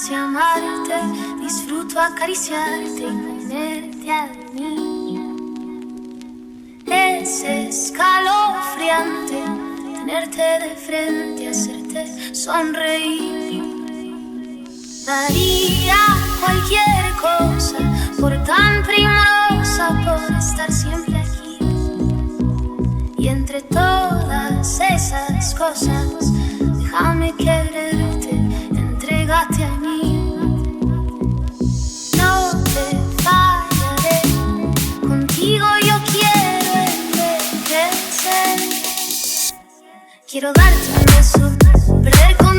sé amarte, disfruto acariciarte y tenerte a mí. Es escalofriante tenerte de frente, hacerte sonreír. Daría cualquier cosa por tan primorosa, por estar siempre aquí. Y entre todas esas cosas, déjame quererte, entrégate a mí. No te fallaré, contigo yo quiero envejecer. Quiero darte un beso, perder con